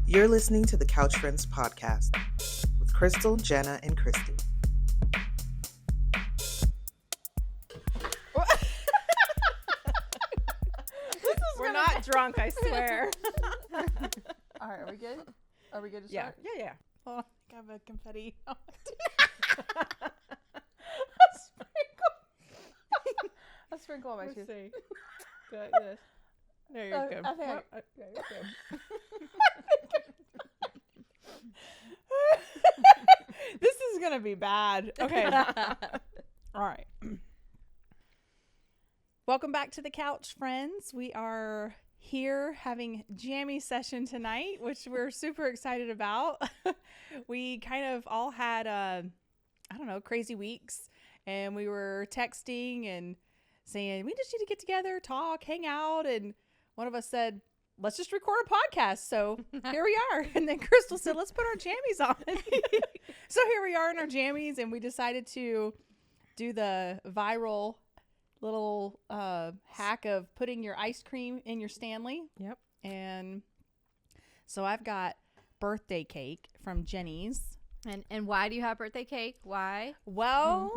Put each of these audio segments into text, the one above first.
You're listening to the Couch Friends podcast with Crystal, Jana, and Christy. We're not drunk, I swear. All right, are we good? Are we good to start? Yeah. Hold on, I have a confetti. A sprinkle on my tooth. See. Good. There you go. I think you're good. This is gonna be bad. Okay. All right. Welcome back to the Couch Friends. We are here having Jammies Session tonight, which we're super excited about. We kind of all had crazy weeks, and we were texting and saying we just need to get together, talk, hang out, and one of us said, let's just record a podcast. So here we are. And then Crystal said, let's put our jammies on. So here we are in our jammies, and we decided to do the viral little hack of putting your ice cream in your Stanley. Yep. And so I've got birthday cake from Jenny's. And why do you have birthday cake? Why? Well,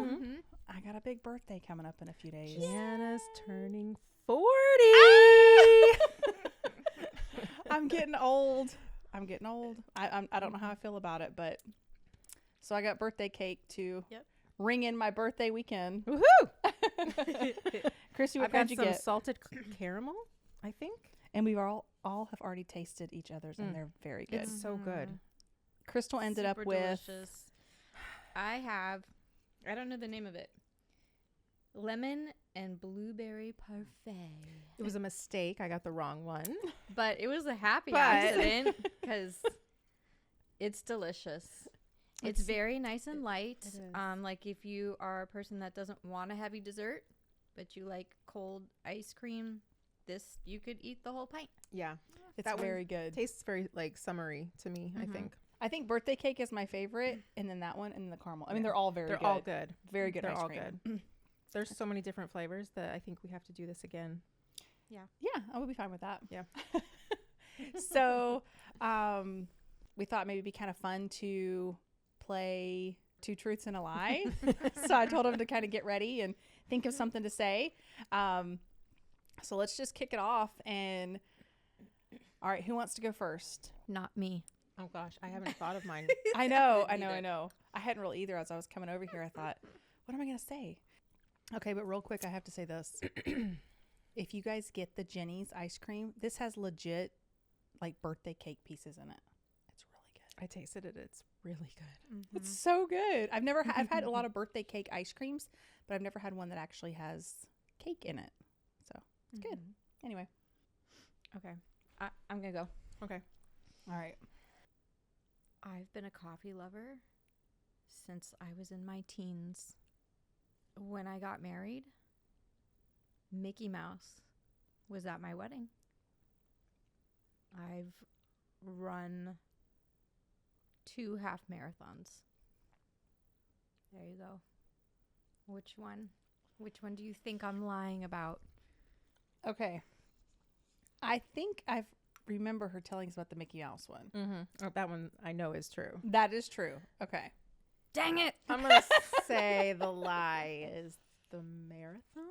I got a big birthday coming up in a few days. Jana's turning 40. I'm getting old. I don't know how I feel about it, but so I got birthday cake to ring in my birthday weekend. Woohoo! Christy, what I've got did you some get? salted caramel, I think. And we've all have already tasted each other's, and they're very good. It's so good. Crystal ended up Super with delicious. I don't know the name of it. Lemon and blueberry parfait. It was a mistake. I got the wrong one. But it was a happy But- accident because it's delicious. It's It's- very nice and light. It is. Like if you are a person that doesn't want a heavy dessert, but you like cold ice cream, you could eat the whole pint. Yeah. it's that one very good. Tastes very like summery to me, I think. I think birthday cake is my favorite, and then that one, and then the caramel. I mean, they're all very They're good. all good. Very good They're ice all cream. good. There's so many different flavors that I think we have to do this again. Yeah, I would be fine with that. Yeah. So, we thought maybe it'd be kind of fun to play Two Truths and a Lie. So I told him to kind of get ready and think of something to say. So let's just kick it off. And all right, who wants to go first? Not me. Oh gosh, I haven't thought of mine. I know. I hadn't really either. As I was coming over here, I thought, what am I going to say? Okay, but real quick, I have to say this. If you guys get the Jenny's ice cream, this has legit like birthday cake pieces in it. It's really good. I tasted it. It's really good. It's so good. I've had a lot of birthday cake ice creams, but I've never had one that actually has cake in it. So it's good. Anyway. Okay. I'm going to go. Okay. All right. I've been a coffee lover since I was in my teens. When I got married, Mickey Mouse was at my wedding. I've run 2 half marathons. There you go. Which one? Which one do you think I'm lying about? Okay. I think I remember her telling us about the Mickey Mouse one. Mm-hmm. Oh, that one I know is true. That is true. Okay. Dang it! I'm going to say the lie is the marathon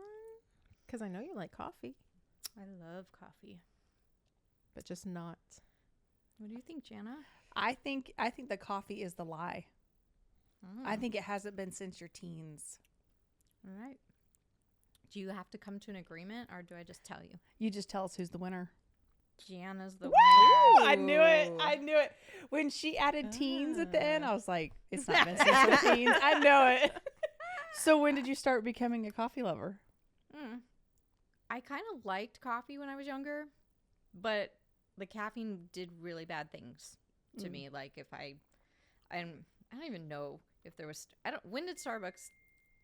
because I know you like coffee, I love coffee. but just not. What do you think, Jana? I think the coffee is the lie. I think it hasn't been since your teens. All right. Do you have to come to an agreement, or do I just tell you? You just tell us who's the winner. Jana's the Woo! winner. I knew it. When she added teens at the end, I was like, it's not been since your teens. I know it. So when did you start becoming a coffee lover? I kind of liked coffee when I was younger, but the caffeine did really bad things to me. Like if I don't even know if there was, when did Starbucks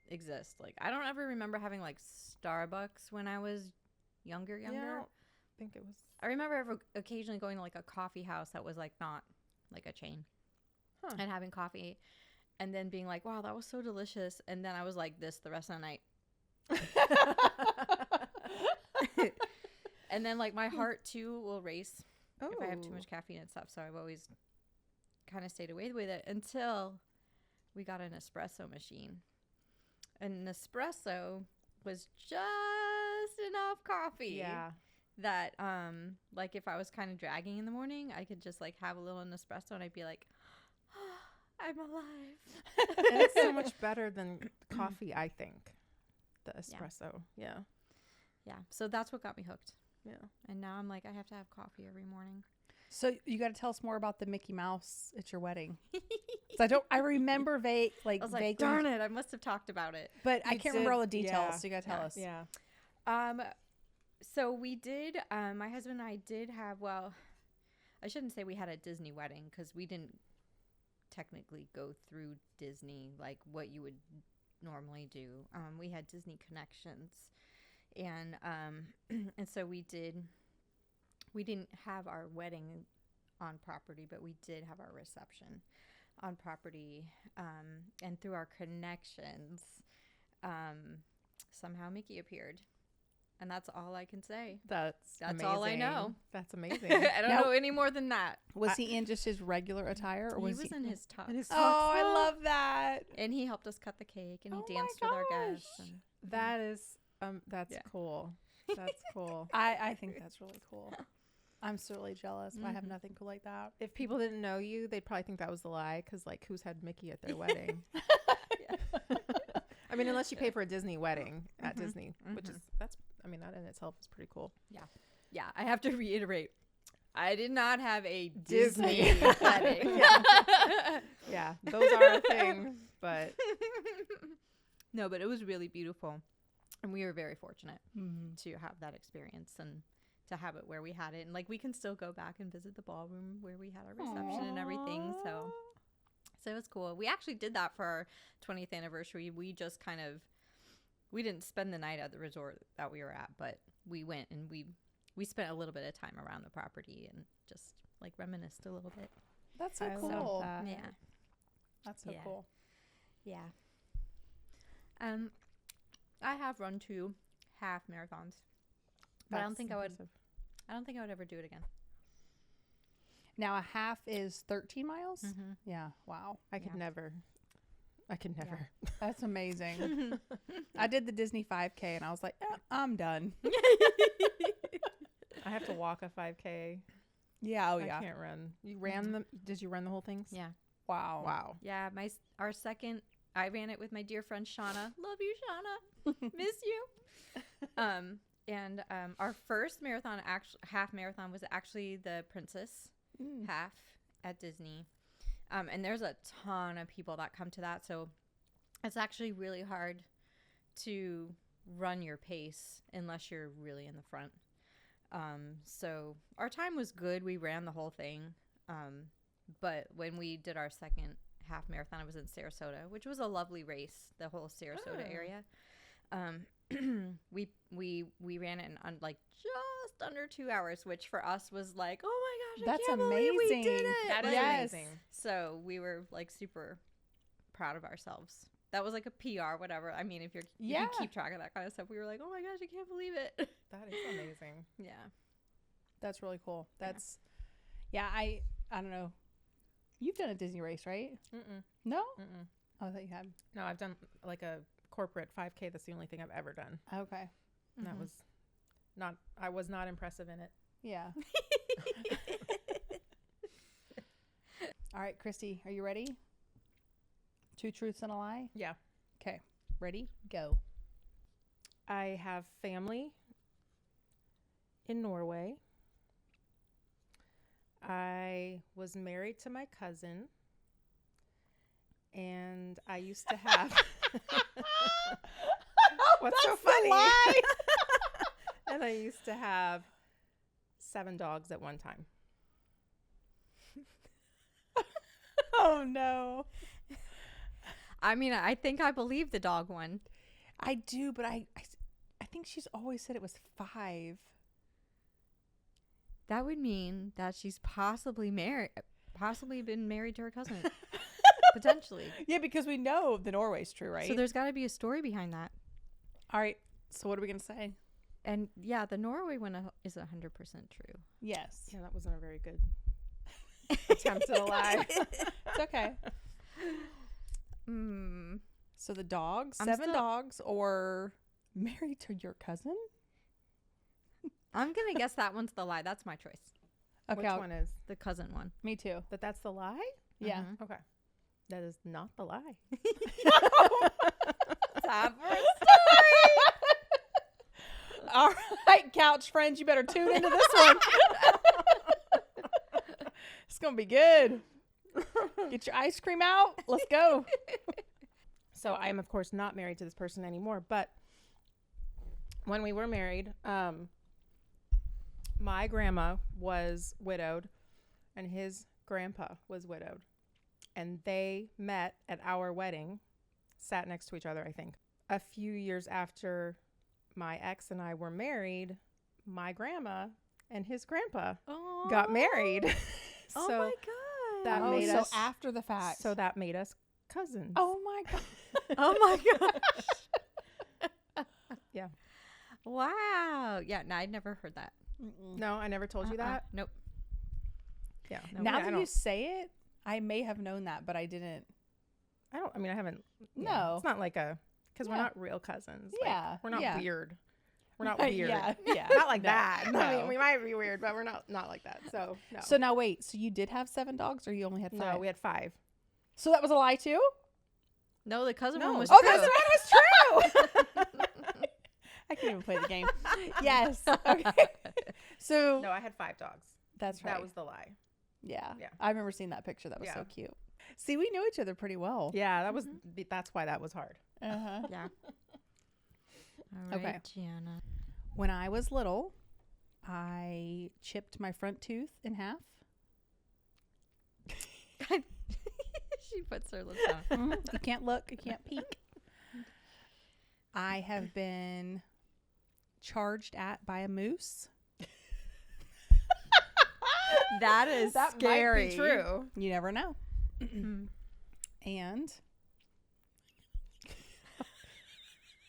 exist? Like, I don't ever remember having like Starbucks when I was younger. Yeah, I don't think it was. I remember occasionally going to like a coffee house that was like not like a chain and having coffee and then being like, wow, that was so delicious. And then I was like this the rest of the night. And then like my heart too will race if I have too Oh. much caffeine and stuff. So I've always kind of stayed away with it until we got an espresso machine. An espresso was just enough coffee. Yeah. That like if I was kind of dragging in the morning, I could just like have a little espresso and I'd be like, oh, I'm alive. And it's so much better than coffee, I think. The espresso. Yeah. Yeah. So that's what got me hooked. Yeah. And now I'm like, I have to have coffee every morning. So you got to tell us more about the Mickey Mouse at your wedding. 'Cause I remember I was like, vaguely, darn it, I must have talked about it. but I You can't remember all the did, details. yeah. So you got to tell us. Yeah. So we did, my husband and I did have, well, I shouldn't say we had a Disney wedding because we didn't technically go through Disney like what you would normally do. We had Disney connections, and and so we didn't have our wedding on property, but we did have our reception on property, and through our connections, somehow Mickey appeared. And that's all I can say. That's all I amazing. know. That's amazing. I don't Now- know any more than that. Was he in just his regular attire, or He was was in his tux. Oh, I love that. And he helped us cut the cake, and he Oh my danced with our guests. gosh. And That is that's Yeah. cool. That's cool. I think that's really cool. I'm certainly jealous. I have Mhm. nothing cool like that. If people didn't know you, they'd probably think that was the lie because, like, who's had Mickey at their wedding? I mean, unless you pay for a Disney wedding at Mhm. Disney, which is that in itself is pretty cool. yeah, I have to reiterate. I did not have a Disney. Disney wedding. Yeah, those are a thing, but No, but it was really beautiful. And we were very fortunate Mm-hmm. to have that experience and to have it where we had it. And, like, we can still go back and visit the ballroom where we had our reception and everything. So it was cool. We actually did that for our 20th anniversary. We just kind of, we didn't spend the night at the resort that we were at, but we went and we spent a little bit of time around the property and just, like, reminisced a little bit. That's so I cool. love that. Yeah. That's so Yeah. cool. Yeah. I have run 2 half marathons, but I don't that's think I would impressive. ever do it again. Now a half is 13 miles. Mm-hmm. Yeah. Wow. I could Yeah. never. I could never. That's amazing. I did the Disney 5K and I was like, I'm done. I have to walk a 5K. Yeah. Oh I yeah. can't run. You ran them? Did you run the whole thing? Yeah. Wow. Wow. Yeah, our second, I ran it with my dear friend Jana. Love you, Jana. Miss you. And our first marathon, half marathon, was actually the Princess Mm. half at Disney. And there's a ton of people that come to that, so it's actually really hard to run your pace unless you're really in the front. So our time was good. We ran the whole thing. But when we did our second half marathon, it was in Sarasota, which was a lovely race, the whole Sarasota area. We ran it in like just under 2 hours, which for us was like, oh my gosh, That's I can't believe we did amazing. it. That is Yes. amazing. So we were like super proud of ourselves. That was like a PR, whatever. I mean, if you Yeah. keep track of that kind of stuff, we were like, oh my gosh, I can't believe it. That is amazing. Yeah. That's really cool. That's, yeah. I don't know. You've done a Disney race, right? Mm-mm. No. Mm-mm. Oh, I thought you had. No, I've done like a corporate 5K. That's the only thing I've ever done. Okay. And that was not. I was not impressive in it. Yeah. All right, Christy, are you ready? 2 truths and a lie. Yeah. Okay. Ready? Go. I have family in Norway. I was married to my cousin. And I used to have. What's so That's the funny? lie. And I used to have 7 dogs at one time. Oh no. I mean, I think I believe the dog one. I do, but I think she's always said it was 5. That would mean that she's possibly been married to her cousin. Potentially. Yeah, because we know the Norway's true, right? So there's got to be a story behind that. All right. So what are we gonna say? And yeah, the Norway one is 100% true. Yes. Yeah, that wasn't a very good attempt at a lie. It's okay. So the dogs, I'm 7 still- dogs, or married to your cousin? I'm going to guess that one's the lie. That's my choice. Okay, Which one is? The cousin one. me too. That's the lie? Yeah. Mhm. Okay. That is not the lie. Time for All right, couch friends, you better tune into this one. It's gonna be good. Get your ice cream out. Let's go. So I am, of course, not married to this person anymore. But when we were married, my grandma was widowed and his grandpa was widowed. And they met at our wedding, sat next to each other, I think. A few years after my ex and I were married, my grandma and his grandpa got married. Oh So my God. that Oh, made so us after the fact. So that made us cousins. Oh my god. Oh my gosh. Yeah. Wow. Yeah, no, I'd never heard that. No, I never told you that. Nope. Yeah. No. Now I that don't- you say it, I may have known that, but I didn't. I haven't. No. It's not like because we're Yeah. not real cousins. Yeah, Like, we're not yeah. weird. We're not weird. Yeah. Not like No, that. I no. mean, we might be weird, but we're not like that. So, no. So now wait, so you did have 7 dogs or you only had 5? No, we had 5. So that was a lie too? No, the cousin No. one was Oh, true. that's right, it was true. I can't even play the game. Yes. Okay. So No, I had 5 dogs. that's right. That was the lie. Yeah. Yeah. I remember seeing that picture. That was so Yeah. cute. See, we knew each other pretty well. Yeah, that's why that was hard. Uh-huh. Yeah. All right, Okay. Jana. When I was little, I chipped my front tooth in half. She puts her lips on. You can't look. You can't peek. I have been charged at by a moose. That is scary. Might be true. You never know. Mhm. And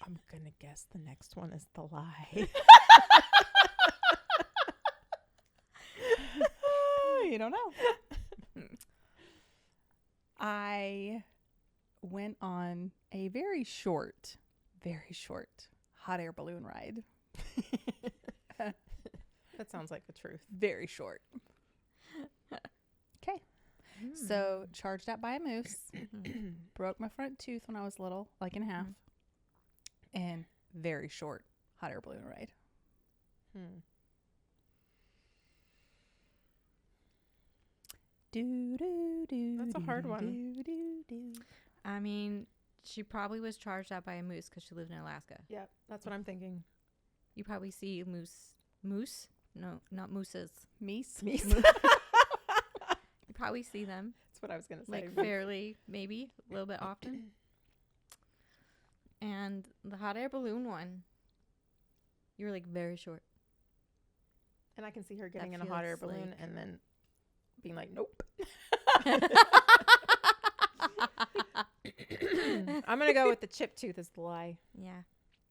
I'm gonna guess the next one is the lie. you don't know. I went on a very short hot air balloon ride. That sounds like the truth. Very short. Okay. So charged at by a moose. Broke my front tooth when I was little, like in half. And very short hot air balloon ride. Do do do. That's a hard one. Do, do, do. I mean, she probably was charged out by a moose because she lived in Alaska. Yep, that's what I'm thinking. You probably see moose? No, not mooses. Meese. You probably see them That's what I was gonna say. like fairly, maybe a little bit often. And the hot air balloon one, you were like very short. And I can see her getting That in a hot air feels balloon like- and then being like, nope. I'm gonna go with the chip tooth as the lie. Yeah.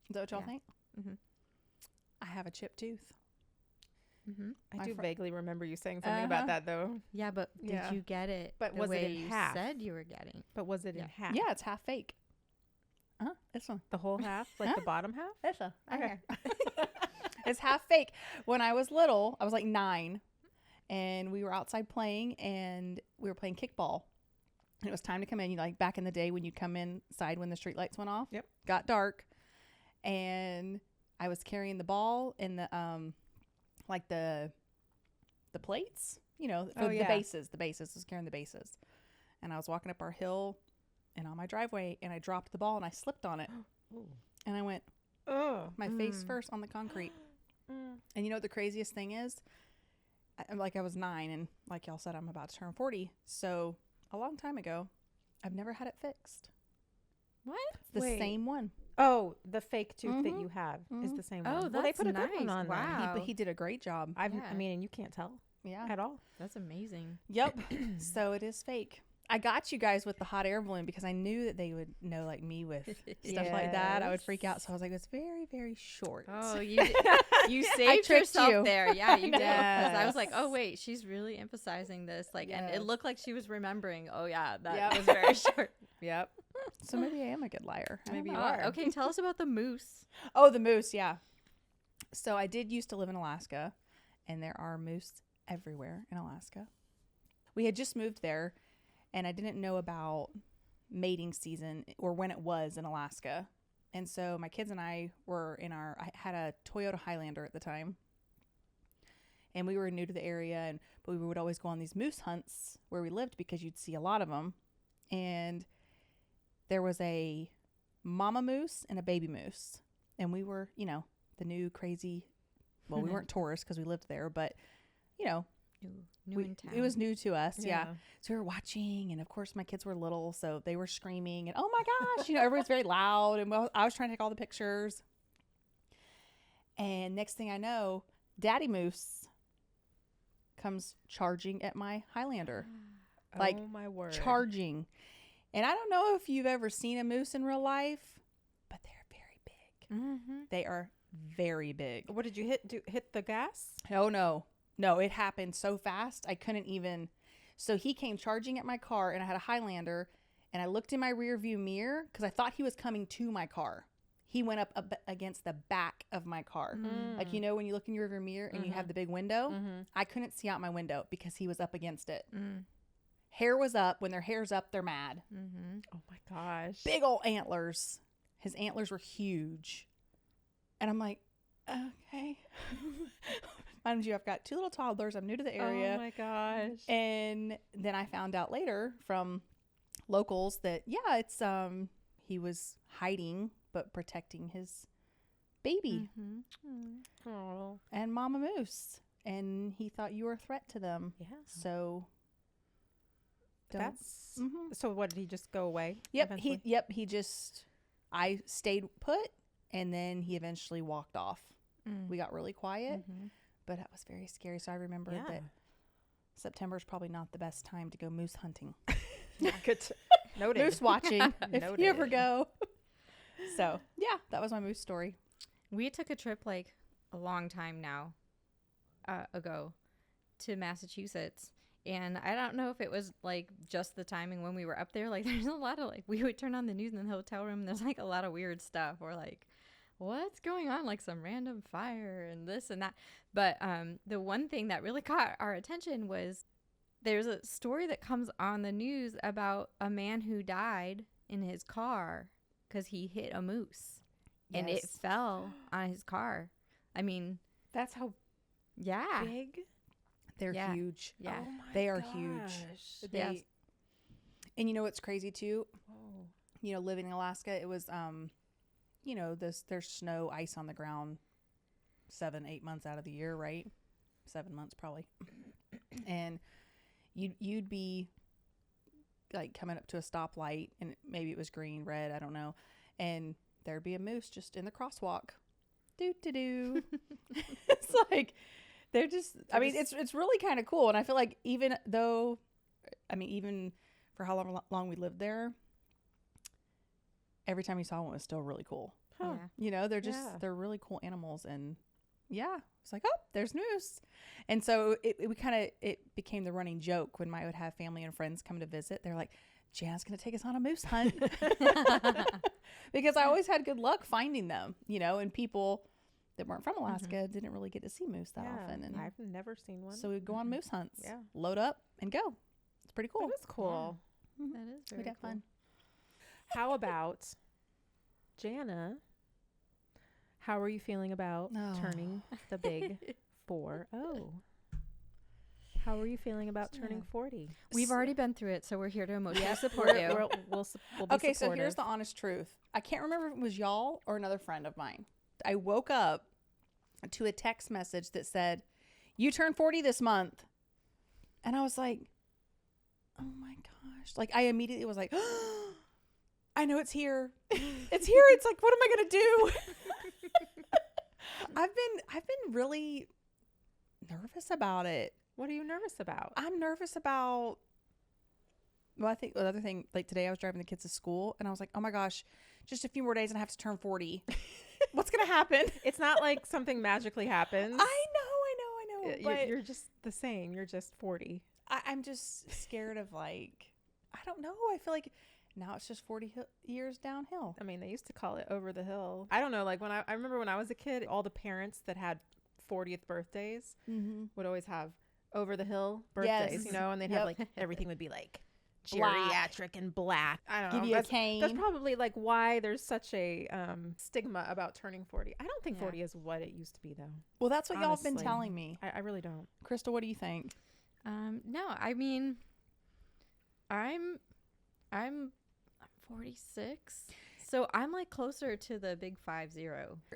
Is that what y'all Yeah. think? Mhm. I have a chipped tooth. Mm-hmm. I My do fr- vaguely remember you saying something about that though. Yeah, but Yeah. did you get it? But the was it way in you half? said you were getting? But was it in Yeah. half? Yeah, it's half fake. This one. The whole half? Like Huh? the bottom half? This one. Okay. It's half fake. When I was little, I was like 9, and we were outside playing, and we were playing kickball. And it was time to come in. You know, like back in the day when you'd come inside when the street lights went off. Yep. Got dark, and I was carrying the ball in the like the plates. You know, for Oh, the yeah. bases. The bases. I was carrying the bases, and I was walking up our hill, and on my driveway, and I dropped the ball and I slipped on it, and I went Oh. my face first on the concrete. And you know what the craziest thing is? I was 9, and like y'all said, I'm about to turn 40. So a long time ago, I've never had it fixed. What? It's the Wait. same one. Oh, the fake tooth that Mhm. you have is Mhm. the same Oh, one. Well, they that's put a good one nice. on there. Wow. But he did a great job. I Yeah. mean, and you can't tell Yeah. at all. That's amazing. Yep. So it is fake. I got you guys with the hot air balloon because I knew that they would know like me with stuff like that. I would freak out. So I was like, it's very, very short. Oh, you saved tricked yourself you. there. Yeah, you did. 'Cause I was Yes. like, oh wait, she's really emphasizing this. Like, and it Yes. looked like she was remembering. Oh yeah, that Yep. was very short. Yep. So maybe I am a good liar. I don't Maybe know. you are. Okay, tell us about the moose. Oh, the moose. Yeah. So I did used to live in Alaska, and there are moose everywhere in Alaska. We had just moved there, and I didn't know about mating season or when it was in Alaska. And so my kids and I I had a Toyota Highlander at the time. And we were new to the area, but we would always go on these moose hunts where we lived because you'd see a lot of them. And there was a mama moose and a baby moose. And we were, the new crazy, well, we weren't tourists because we lived there, but, New in town. it was new to us. Yeah. So we were watching, and of course my kids were little, so they were screaming, and oh my gosh, everyone's very loud, and I was trying to take all the pictures. And next thing I know, Daddy Moose comes charging at my Highlander, like oh my word. charging. And I don't know if you've ever seen a moose in real life, but they're very big. Mm-hmm. They are very big. What did you hit? Hit the gas? Oh no, it happened so fast I couldn't even. So he came charging at my car, and I had a Highlander, and I looked in my rear view mirror because I thought he was coming to my car. He went up against the back of my car. Like, when you look in your rear view mirror and you have the big window, I couldn't see out my window because he was up against it. Hair was up. When their hair's up, they're mad. Oh my gosh. Big old antlers. His antlers were huge. And I'm like, okay. Mind you, I've got 2 little toddlers. I'm new to the area. Oh my gosh. And then I found out later from locals that, it's he was hiding but protecting his baby Oh. and Mama Moose. And he thought you were a threat to them. Yeah. So That's Mhm. so. What did he just go away? Yep, eventually? he just I stayed put, and then he eventually walked off. We got really quiet, but that was very scary. So I remember that September is probably not the best time to go moose hunting. Good. Noted. Moose watching if you ever Noted. go. So yeah, that was my moose story. We took a trip like a long time now ago to Massachusetts. And I don't know if it was like just the timing when we were up there. Like there's a lot of we would turn on the news in the hotel room and there's like a lot of weird stuff. We're like, what's going on? Like some random fire and this and that. But the one thing that really caught our attention was there's a story that comes on the news about a man who died in his car because he hit a moose and it Yes. fell on his car. I mean, That's how yeah. big. They're Yeah. huge. Yeah. Oh my They are huge. gosh. They, and you know what's crazy too? Oh. Living in Alaska, it was there's snow, ice on the ground 7-8 months out of the year, right? 7 months probably. And you'd be like coming up to a stoplight, and maybe it was green, red, I don't know, and there'd be a moose just in the crosswalk. Doo. It's like they're just it's really kind of cool. And I feel like even for how long we lived there, every time you saw one was still really cool. Huh. Yeah. Yeah. They're really cool animals. And yeah, it's like, oh, there's moose. And so it became the running joke when I would have family and friends come to visit. They're like, Jana's going to take us on a moose hunt. Because I always had good luck finding them, and people that weren't from Alaska didn't really get to see moose that often. And I've never seen one. so we'd go on moose hunts, Yeah. load up and go. It's pretty cool. That is cool. That is very We'd have cool. fun. How about Jana? How are you feeling about Oh. turning the big 40? How are you feeling about turning 40? We've already been through it, so we're here to emotionally support We're- you. We'll be Okay, so here's supportive. the honest truth. I can't remember if it was y'all or another friend of mine. I woke up to a text message that said, "You turned 40 this month." And I was like, oh my gosh. Like I immediately was like, I know it's here. It's here. It's like, what am I going to do? I've been really nervous about it. What are you nervous about? I'm nervous about Well, I think the other thing, like today I was driving the kids to school and I was like, oh my gosh, just a few more days and I have to turn 40. What's going to happen? It's not like something magically happens. I know. But You're just the same. You're just 40. I'm just scared of like, I don't know. I feel like now it's just 40 years downhill. I mean, they used to call it over the hill. I don't know. Like I remember when I was a kid, all the parents that had 40th birthdays would always have over the hill birthdays, Yes. you know, and they'd have like, everything would be like Black. geriatric and black. I don't know. Give you a cane. That's probably like why there's such a stigma about turning 40. I don't think Yeah. 40 is what it used to be though. Well, that's what y'all have been Honestly. telling me. I really don't. Crystal, what do you think? No, I mean, I'm 46, so I'm like closer to the big 50.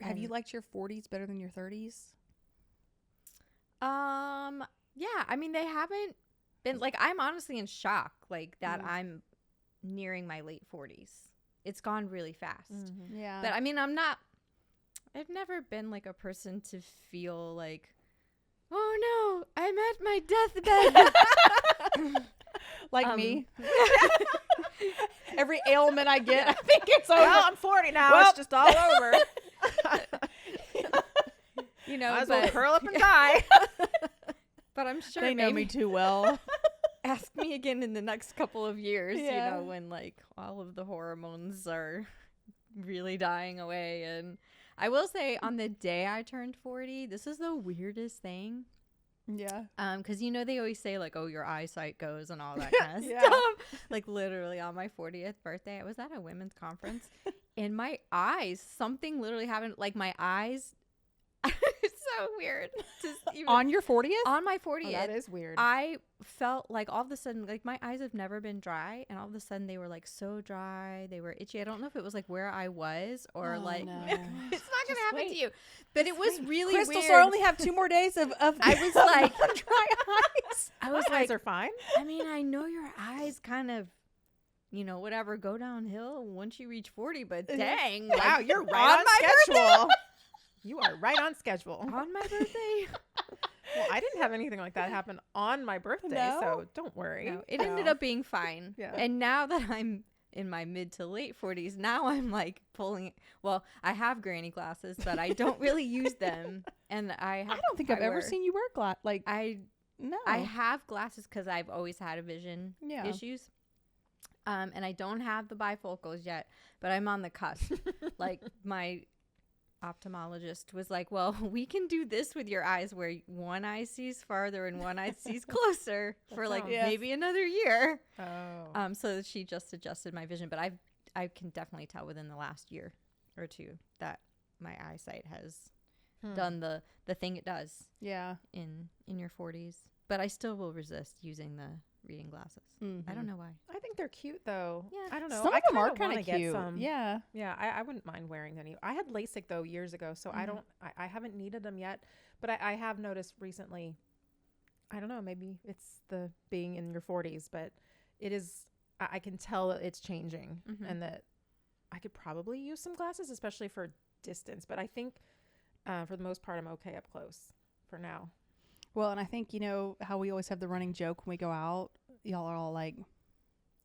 Have you And, liked your 40s better than your 30s? yeah, I mean, they haven't been like, I'm honestly in shock, like that I'm nearing my late 40s. It's gone really fast. Yeah. But I mean, I've never been like a person to feel like, oh no, I'm at my deathbed. like me. Every ailment I get, I think it's over. Well, I'm 40 now. Well. It's just all over. You know, Might as well but, curl up and die. but I'm sure They know me maybe too well. ask me again in the next couple of years, Yeah. you know, when like all of the hormones are really dying away. And I will say, on the day I turned 40, this is the weirdest thing. Yeah. Because you know they always say like, oh, your eyesight goes and all that kind of Yeah. stuff. Like literally on my 40th birthday, I was at a women's conference, and my eyes, something literally happened. Like my eyes, it's so weird. Just even On your 40th? on my 40th, Oh, that is weird. I felt like all of a sudden, like my eyes have never been dry, and all of a sudden they were like so dry, they were itchy. I don't know if it was like where I was or Oh, like no. it's not gonna Just happen wait. to you, but it was really Crystal, weird. so I only have 2 more days of I was like- dry eyes. I My was eyes like, are fine. I mean, I know your eyes kind of, you know, whatever, go downhill once you reach 40, but dang, Wow, like, you're right on my schedule. You are right on schedule. on my birthday. Well, I didn't have anything like that happen on my birthday, No? so don't worry. No, it ended up being fine. Yeah. And now that I'm in my mid to late 40s, now I'm like pulling. Well, I have granny glasses, but I don't really use them. And I don't think I've ever wear- seen you wear glasses. Like, no. I have glasses because I've always had a vision Yeah. issues. And I don't have the bifocals yet, but I'm on the cusp. Like my ophthalmologist was like, well, we can do this with your eyes where one eye sees farther and one eye sees closer for like sounds- Yes. maybe another year. Oh. So she just adjusted my vision, but I can definitely tell within the last year or two that my eyesight has done the thing it does Yeah. in your 40s. But I still will resist using the reading glasses. I don't know why. I think they're cute though. Yeah. I don't know. Some of I them are kind kind of of cute. Yeah. Yeah, I wouldn't mind wearing any. I had LASIK though years ago, so I haven't needed them yet. But I have noticed recently, I don't know, maybe it's the being in your 40s, but it is, I can tell that it's changing and that I could probably use some glasses, especially for distance. But I think for the most part, I'm okay up close for now. Well, and I think, you know, how we always have the running joke when we go out. Y'all are all like,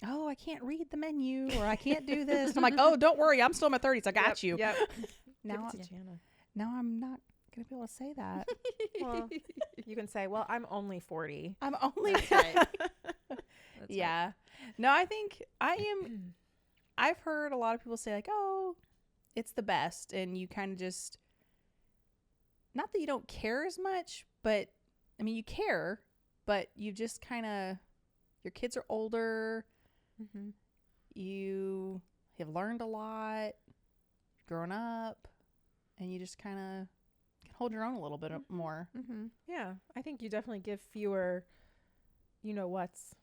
oh, I can't read the menu or I can't do this. And I'm like, oh, don't worry. I'm still in my 30s. I got you. Yep. Now, Give it to Jana. now I'm not going to be able to say that. Well, you can say, well, I'm only 40. I'm only. That's right. That's Yeah. No, I think I've heard a lot of people say like, oh, it's the best. And you kind of just, not that you don't care as much, but I mean, you care, but you just kind of, your kids are older. Mm-hmm. You have learned a lot, grown up, and you just kind of can hold your own a little bit more. Mm-hmm. Yeah, I think you definitely give fewer, you know what's.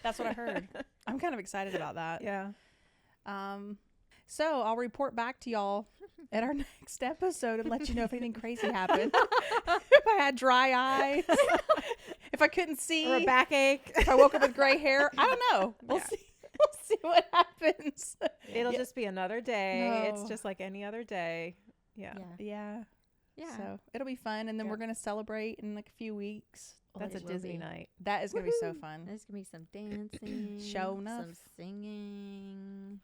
That's what I heard. I'm kind of excited about that. Yeah. So I'll report back to y'all at our next episode and let you know if anything crazy happened. If I had dry eyes, if I couldn't see, Or a backache. if I woke up with gray hair. I don't know. We'll Yeah. see. We'll see what happens. It'll just be another day. No. It's just like any other day. Yeah. Yeah. Yeah. Yeah. So it'll be fun, and then Yeah. we're gonna celebrate in like a few weeks That's a It will Disney be. night. That is going to be so Woohoo. fun. There's gonna be some dancing, Show enough. some singing.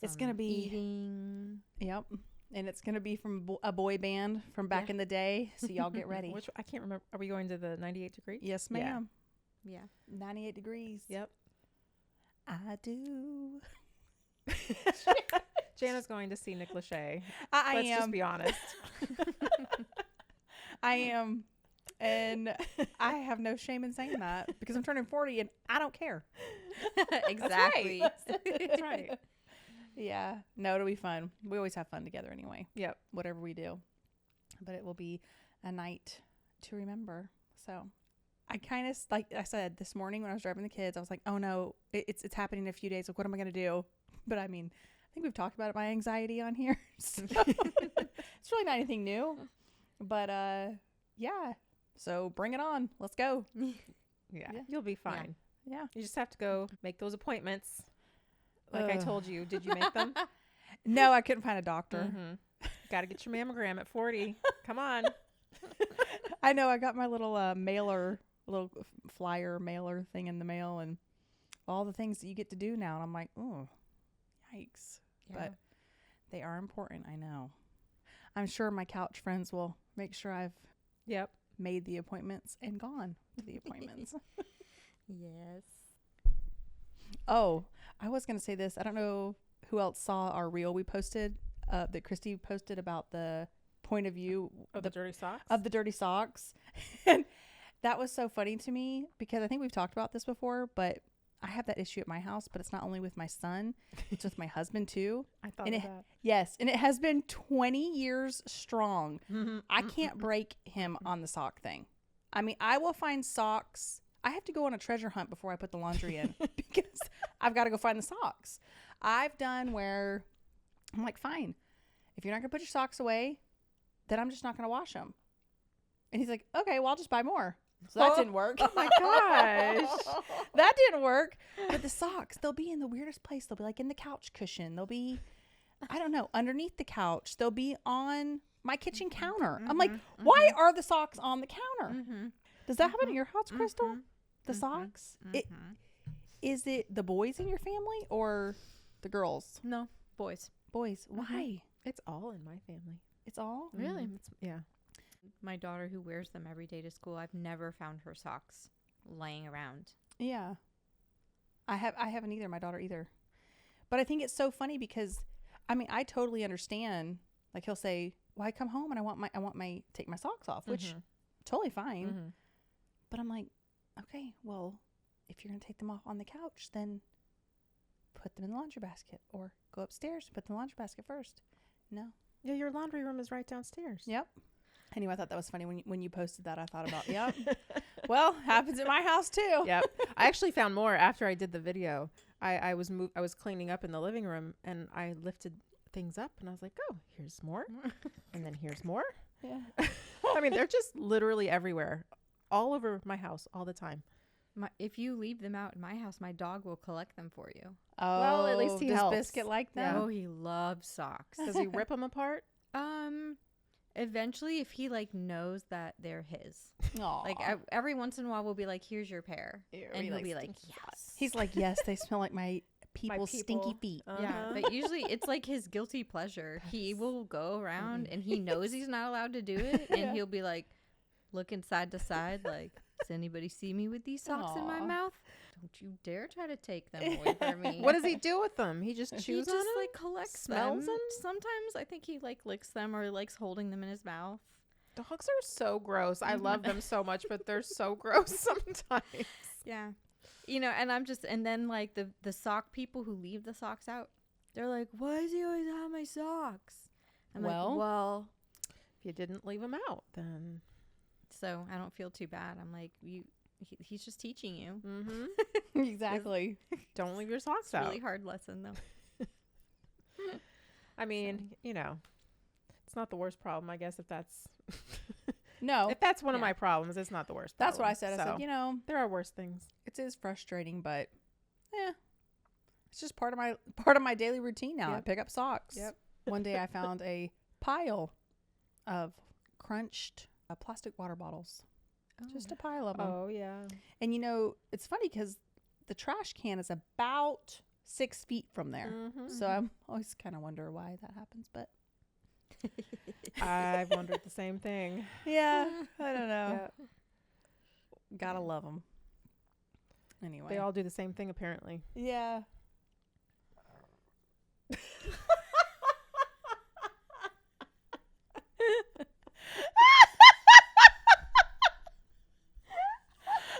It's gonna some be- eating. Yep. And it's going to be from a boy band from back Yeah. in the day. So y'all get ready. Which I can't remember. Are we going to the 98 degree? Yes, Yeah. ma'am. Yeah. 98 degrees. Yep. I do. Jana's going to see Nick Lachey. I Let's am. just be honest. I am. And I have no shame in saying that because I'm turning 40 and I don't care. Exactly. That's right. Yeah. No, it'll be fun. We always have fun together anyway, Yep. whatever we do. But it will be a night to remember. So I kind of, like I said this morning when I was driving the kids, I was like, oh no, it's happening in a few days. Like, what am I going to do? But I mean, I think we've talked about my anxiety on here. So it's really not anything new. But yeah. So bring it on. Let's go. Yeah. Yeah. You'll be fine. Yeah. You just have to go make those appointments. Like I told you. Did you make them? No, I couldn't find a doctor. Got to get your mammogram at 40. Come on. I know. I got my little mailer, little flyer mailer thing in the mail, and all the things that you get to do now. And I'm like, oh, yikes! But they are important. I know. I'm sure my couch friends will make sure I've Yep. made the appointments and gone to the appointments. Yes. Oh, I was going to say this. I don't know who else saw our reel we posted that Christy posted about the point of view Of the dirty socks? of the dirty socks. And that was so funny to me because I think we've talked about this before, but I have that issue at my house, but it's not only with my son, it's with my husband too. I thought and of it, that. yes, and it has been 20 years strong. I can't break him on the sock thing. I mean, I will find socks. I have to go on a treasure hunt before I put the laundry in because I've got to go find the socks. I've done where I'm like, fine, if you're not going to put your socks away, then I'm just not going to wash them. And he's like, okay, well, I'll just buy more. So that didn't work. Oh my gosh. That didn't work. But the socks, they'll be in the weirdest place. They'll be like in the couch cushion. They'll be, I don't know, underneath the couch. They'll be on my kitchen counter. I'm like, why are the socks on the counter? Does that happen at your house, Crystal? The socks? Is it the boys in your family or the girls? No, boys. Boys. Why? It's all in my family. It's all? Really? Yeah. My daughter, who wears them every day to school, I've never found her socks laying around. Yeah. I haven't either, my daughter either. But I think it's so funny because I mean, I totally understand. Like he'll say, well, I come home and I want my take my socks off, which totally fine. But I'm like, okay, well, if you're going to take them off on the couch, then put them in the laundry basket or go upstairs and put them in the laundry basket first. No. Yeah, your laundry room is right downstairs. Yep. Anyway, I thought that was funny when you posted that. I thought about, yep. Well, happens at my house too. Yep. I actually found more after I did the video. I was cleaning up in the living room and I lifted things up and I was like, oh, here's more. And then here's more. Yeah. I mean, they're just literally everywhere, all over my house all the time. If you leave them out in my house, my dog will collect them for you. Oh, Well, at least he does helps. Biscuit like them? Oh, he loves socks. Does he rip them apart? Eventually, if he like knows that they're his, Aw. like every once in a while, we'll be like, "Here's your pair," Ew, and he he'll likes be like, stinky "Yes." He's like, yes, they smell like my people's stinky feet. Yeah, but usually it's like his guilty pleasure. He will go around and he knows he's not allowed to do it, and he'll be like looking side to side, like, "Does anybody see me with these socks in my Aw. mouth? Don't you dare try to take them away from me." What does he do with them? He just He chews just on them? like collects Smells them. them? Sometimes I think he like licks them or likes holding them in his mouth. Dogs are so gross. I love them so much, but they're so gross sometimes. Yeah. You know, and then like the sock people who leave the socks out, they're like, "Why does he always have my socks?" I'm Well- like, well, If you didn't leave them out, then so I don't feel too bad. I'm like, he's just teaching you. Exactly. don't leave your socks It's a out. really hard lesson though. I mean, you know, it's not the worst problem, I guess, if that's No, if that's one of Yeah. my problems, it's not the worst that's what problem. I said. I said, So, you know, there are worse things. it is frustrating, but it's just part of my daily routine now. I Yep. pick up socks. Yep. One day I found a pile of crunched plastic water bottles. Just a pile of them. Oh, yeah. And you know, it's funny because the trash can is about 6 feet from there. Mhm. So I'm always kind of wonder why that happens. But I've wondered the same thing. yeah, I don't know. Yeah. Gotta love them. Anyway. They all do the same thing, apparently. Yeah.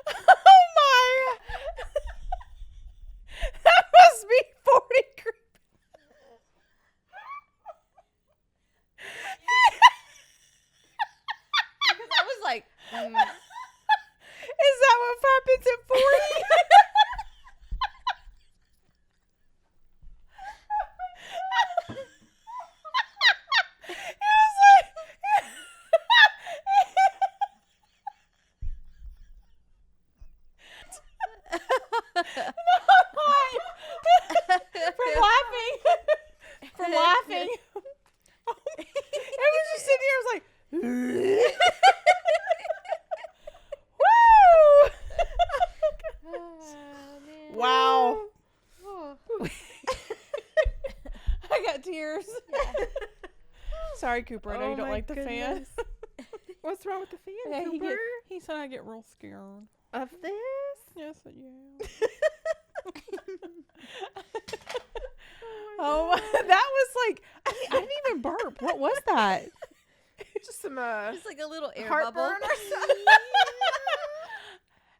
Oh my! That must be 40 creepy. Because I was like, Is that what happens at 40? It was like from laughing. From laughing. It was just sitting here. I was like, woo! Wow. I got tears. Sorry, Cooper. I know Oh you don't my like the fan. goodness. What's wrong with the fan, Yeah, Cooper? he said I get real scared. Of this? Yes, yeah. Oh, that was like I didn't even burp. What was that? Just some it's like a little air heartburn bubble. or something.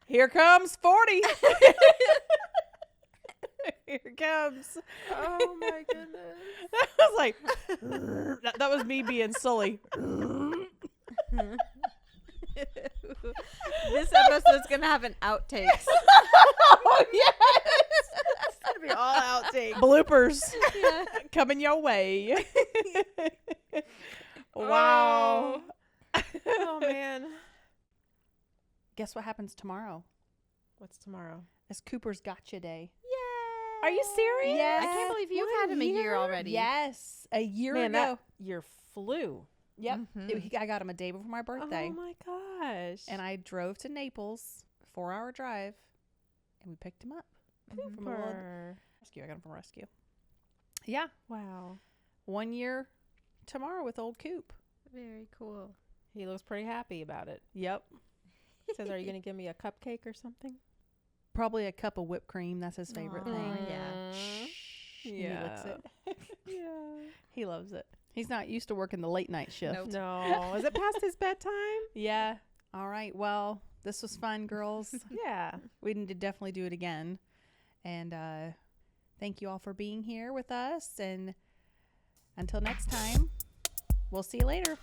Here comes 40. Here it comes. Oh my goodness. That was like that was me being silly. This episode's gonna have an outtakes. Oh yes. It's gonna be all outtake. Bloopers Yeah. coming your way. Wow. Oh man. Guess what happens tomorrow? What's tomorrow? It's Cooper's Gotcha Day. Are you serious? Yes. I can't believe you've had him a year already. Yes, a year Man, ago. that year flew. Yep. Mhm. I got him a day before my birthday. Oh my gosh. And I drove to Naples, 4-hour drive, and we picked him up from a little Cooper. rescue. I got him from rescue. Yeah. Wow. 1 year tomorrow with old Coop. Very cool. He looks pretty happy about it. Yep. Says, are you going to give me a cupcake or something? Probably a cup of whipped cream. That's his favorite Aw, thing. yeah. And he licks it. Yeah. He loves it. He's not used to working the late night shift. Nope. No. Is it past his bedtime? Yeah. All right. Well, this was fun, girls. Yeah. We need to definitely do it again. And thank you all for being here with us. And until next time, we'll see you later.